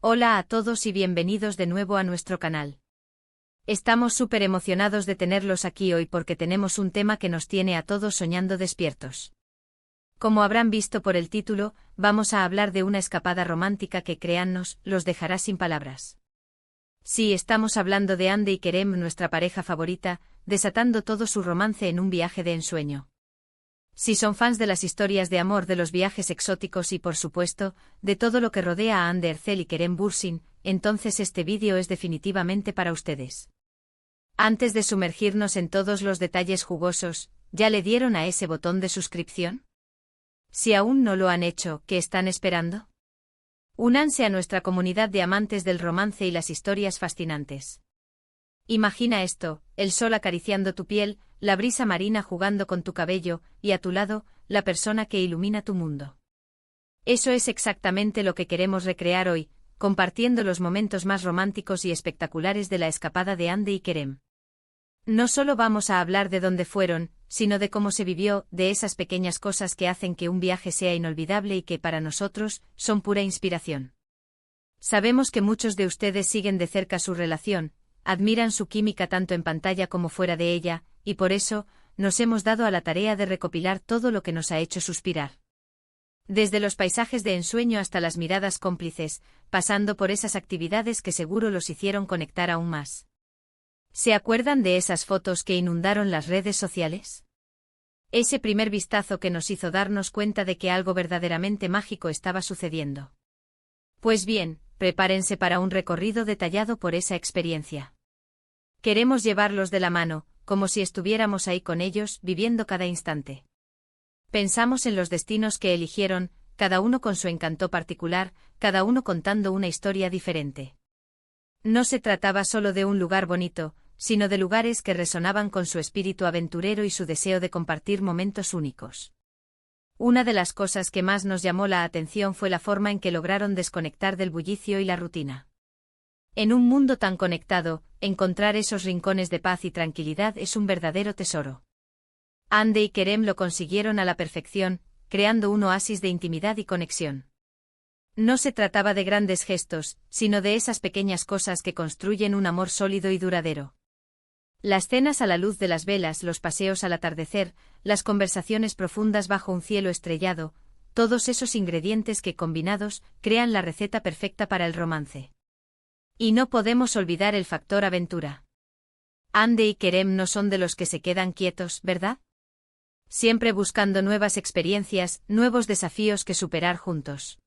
Hola a todos y bienvenidos de nuevo a nuestro canal. Estamos súper emocionados de tenerlos aquí hoy porque tenemos un tema que nos tiene a todos soñando despiertos. Como habrán visto por el título, vamos a hablar de una escapada romántica que, créannos, los dejará sin palabras. Sí, estamos hablando de Hande y Kerem, nuestra pareja favorita, desatando todo su romance en un viaje de ensueño. Si son fans de las historias de amor, de los viajes exóticos y, por supuesto, de todo lo que rodea a Hande Erçel y Kerem Bürsin, entonces este vídeo es definitivamente para ustedes. Antes de sumergirnos en todos los detalles jugosos, ¿ya le dieron a ese botón de suscripción? Si aún no lo han hecho, ¿qué están esperando? Únanse a nuestra comunidad de amantes del romance y las historias fascinantes. Imagina esto: el sol acariciando tu piel, la brisa marina jugando con tu cabello, y a tu lado, la persona que ilumina tu mundo. Eso es exactamente lo que queremos recrear hoy, compartiendo los momentos más románticos y espectaculares de la escapada de Hande y Kerem. No solo vamos a hablar de dónde fueron, sino de cómo se vivió, de esas pequeñas cosas que hacen que un viaje sea inolvidable y que para nosotros son pura inspiración. Sabemos que muchos de ustedes siguen de cerca su relación, admiran su química tanto en pantalla como fuera de ella, y por eso, nos hemos dado a la tarea de recopilar todo lo que nos ha hecho suspirar. Desde los paisajes de ensueño hasta las miradas cómplices, pasando por esas actividades que seguro los hicieron conectar aún más. ¿Se acuerdan de esas fotos que inundaron las redes sociales? Ese primer vistazo que nos hizo darnos cuenta de que algo verdaderamente mágico estaba sucediendo. Pues bien, prepárense para un recorrido detallado por esa experiencia. Queremos llevarlos de la mano, como si estuviéramos ahí con ellos, viviendo cada instante. Pensamos en los destinos que eligieron, cada uno con su encanto particular, cada uno contando una historia diferente. No se trataba solo de un lugar bonito, sino de lugares que resonaban con su espíritu aventurero y su deseo de compartir momentos únicos. Una de las cosas que más nos llamó la atención fue la forma en que lograron desconectar del bullicio y la rutina. En un mundo tan conectado, encontrar esos rincones de paz y tranquilidad es un verdadero tesoro. Hande y Kerem lo consiguieron a la perfección, creando un oasis de intimidad y conexión. No se trataba de grandes gestos, sino de esas pequeñas cosas que construyen un amor sólido y duradero. Las cenas a la luz de las velas, los paseos al atardecer, las conversaciones profundas bajo un cielo estrellado, todos esos ingredientes que combinados crean la receta perfecta para el romance. Y no podemos olvidar el factor aventura. Hande y Kerem no son de los que se quedan quietos, ¿verdad? Siempre buscando nuevas experiencias, nuevos desafíos que superar juntos.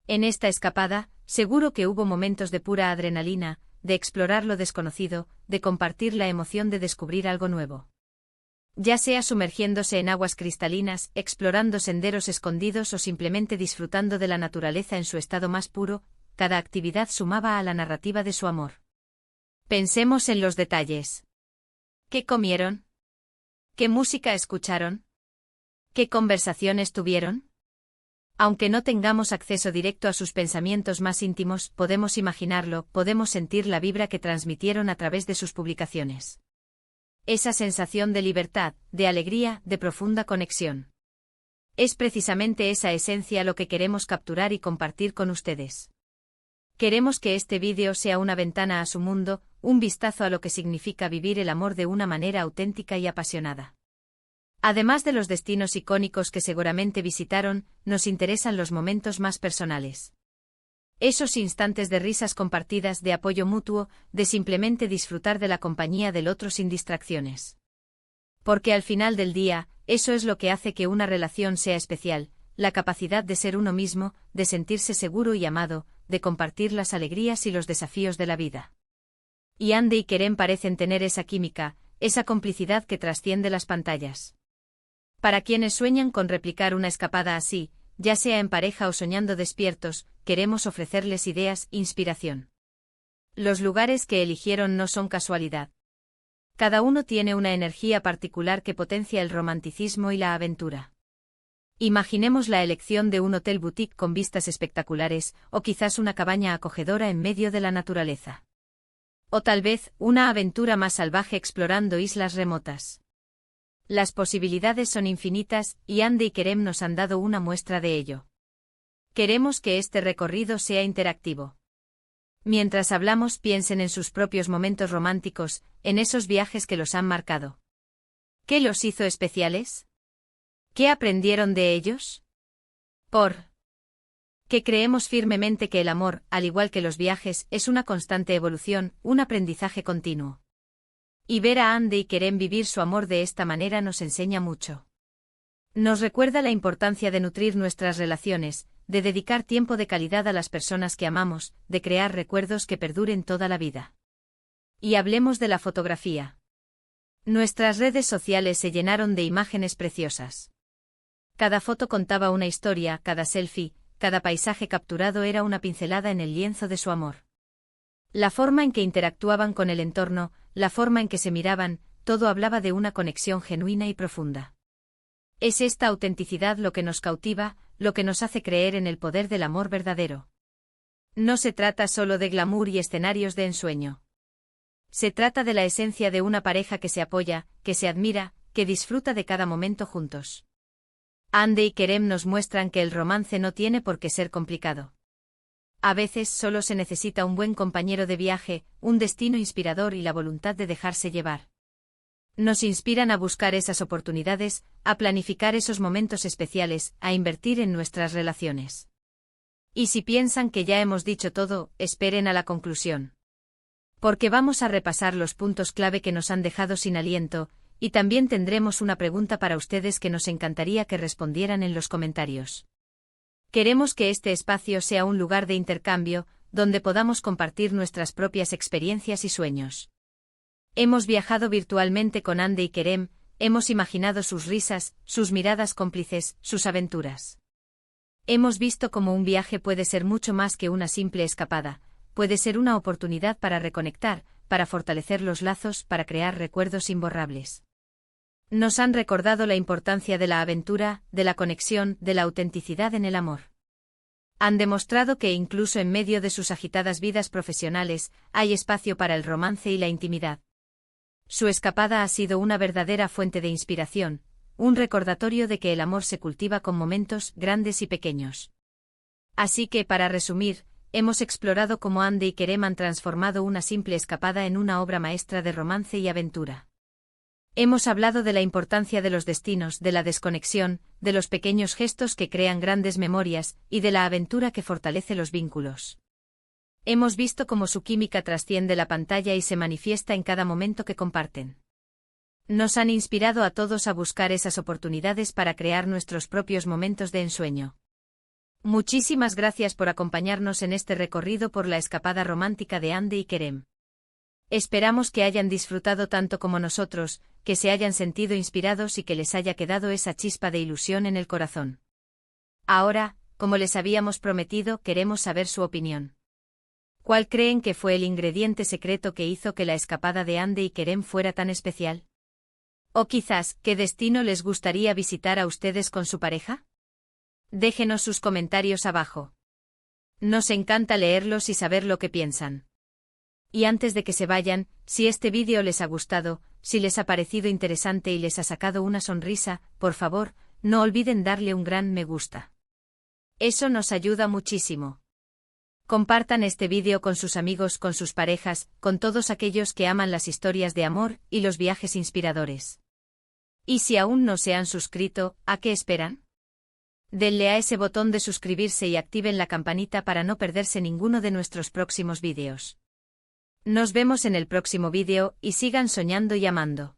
En esta escapada, seguro que hubo momentos de pura adrenalina, de explorar lo desconocido, de compartir la emoción de descubrir algo nuevo. Ya sea sumergiéndose en aguas cristalinas, explorando senderos escondidos o simplemente disfrutando de la naturaleza en su estado más puro, cada actividad sumaba a la narrativa de su amor. Pensemos en los detalles. ¿Qué comieron? ¿Qué música escucharon? ¿Qué conversaciones tuvieron? Aunque no tengamos acceso directo a sus pensamientos más íntimos, podemos imaginarlo, podemos sentir la vibra que transmitieron a través de sus publicaciones. Esa sensación de libertad, de alegría, de profunda conexión. Es precisamente esa esencia lo que queremos capturar y compartir con ustedes. Queremos que este vídeo sea una ventana a su mundo, un vistazo a lo que significa vivir el amor de una manera auténtica y apasionada. Además de los destinos icónicos que seguramente visitaron, nos interesan los momentos más personales. Esos instantes de risas compartidas, de apoyo mutuo, de simplemente disfrutar de la compañía del otro sin distracciones. Porque al final del día, eso es lo que hace que una relación sea especial, la capacidad de ser uno mismo, de sentirse seguro y amado, de compartir las alegrías y los desafíos de la vida. Y Hande y Kerem parecen tener esa química, esa complicidad que trasciende las pantallas. Para quienes sueñan con replicar una escapada así, ya sea en pareja o soñando despiertos, queremos ofrecerles ideas, inspiración. Los lugares que eligieron no son casualidad. Cada uno tiene una energía particular que potencia el romanticismo y la aventura. Imaginemos la elección de un hotel boutique con vistas espectaculares, o quizás una cabaña acogedora en medio de la naturaleza. O tal vez, una aventura más salvaje explorando islas remotas. Las posibilidades son infinitas, y Hande y Kerem nos han dado una muestra de ello. Queremos que este recorrido sea interactivo. Mientras hablamos, piensen en sus propios momentos románticos, en esos viajes que los han marcado. ¿Qué los hizo especiales? ¿Qué aprendieron de ellos? Que creemos firmemente que el amor, al igual que los viajes, es una constante evolución, un aprendizaje continuo. Y ver a Ande y Kerem vivir su amor de esta manera nos enseña mucho. Nos recuerda la importancia de nutrir nuestras relaciones, de dedicar tiempo de calidad a las personas que amamos, de crear recuerdos que perduren toda la vida. Y hablemos de la fotografía. Nuestras redes sociales se llenaron de imágenes preciosas. Cada foto contaba una historia, cada selfie, cada paisaje capturado era una pincelada en el lienzo de su amor. La forma en que interactuaban con el entorno, la forma en que se miraban, todo hablaba de una conexión genuina y profunda. Es esta autenticidad lo que nos cautiva, lo que nos hace creer en el poder del amor verdadero. No se trata solo de glamour y escenarios de ensueño. Se trata de la esencia de una pareja que se apoya, que se admira, que disfruta de cada momento juntos. Ande y Kerem nos muestran que el romance no tiene por qué ser complicado. A veces solo se necesita un buen compañero de viaje, un destino inspirador y la voluntad de dejarse llevar. Nos inspiran a buscar esas oportunidades, a planificar esos momentos especiales, a invertir en nuestras relaciones. Y si piensan que ya hemos dicho todo, esperen a la conclusión. Porque vamos a repasar los puntos clave que nos han dejado sin aliento, y también tendremos una pregunta para ustedes que nos encantaría que respondieran en los comentarios. Queremos que este espacio sea un lugar de intercambio, donde podamos compartir nuestras propias experiencias y sueños. Hemos viajado virtualmente con Ande y Kerem, hemos imaginado sus risas, sus miradas cómplices, sus aventuras. Hemos visto cómo un viaje puede ser mucho más que una simple escapada, puede ser una oportunidad para reconectar, para fortalecer los lazos, para crear recuerdos imborrables. Nos han recordado la importancia de la aventura, de la conexión, de la autenticidad en el amor. Han demostrado que incluso en medio de sus agitadas vidas profesionales, hay espacio para el romance y la intimidad. Su escapada ha sido una verdadera fuente de inspiración, un recordatorio de que el amor se cultiva con momentos grandes y pequeños. Así que, para resumir, hemos explorado cómo Ande y Kerem han transformado una simple escapada en una obra maestra de romance y aventura. Hemos hablado de la importancia de los destinos, de la desconexión, de los pequeños gestos que crean grandes memorias, y de la aventura que fortalece los vínculos. Hemos visto cómo su química trasciende la pantalla y se manifiesta en cada momento que comparten. Nos han inspirado a todos a buscar esas oportunidades para crear nuestros propios momentos de ensueño. Muchísimas gracias por acompañarnos en este recorrido por la escapada romántica de Ande y Kerem. Esperamos que hayan disfrutado tanto como nosotros, que se hayan sentido inspirados y que les haya quedado esa chispa de ilusión en el corazón. Ahora, como les habíamos prometido, queremos saber su opinión. ¿Cuál creen que fue el ingrediente secreto que hizo que la escapada de Ande y Kerem fuera tan especial? O quizás, ¿qué destino les gustaría visitar a ustedes con su pareja? Déjenos sus comentarios abajo. Nos encanta leerlos y saber lo que piensan. Y antes de que se vayan, si este vídeo les ha gustado, si les ha parecido interesante y les ha sacado una sonrisa, por favor, no olviden darle un gran me gusta. Eso nos ayuda muchísimo. Compartan este vídeo con sus amigos, con sus parejas, con todos aquellos que aman las historias de amor y los viajes inspiradores. Y si aún no se han suscrito, ¿a qué esperan? Denle a ese botón de suscribirse y activen la campanita para no perderse ninguno de nuestros próximos vídeos. Nos vemos en el próximo vídeo y sigan soñando y amando.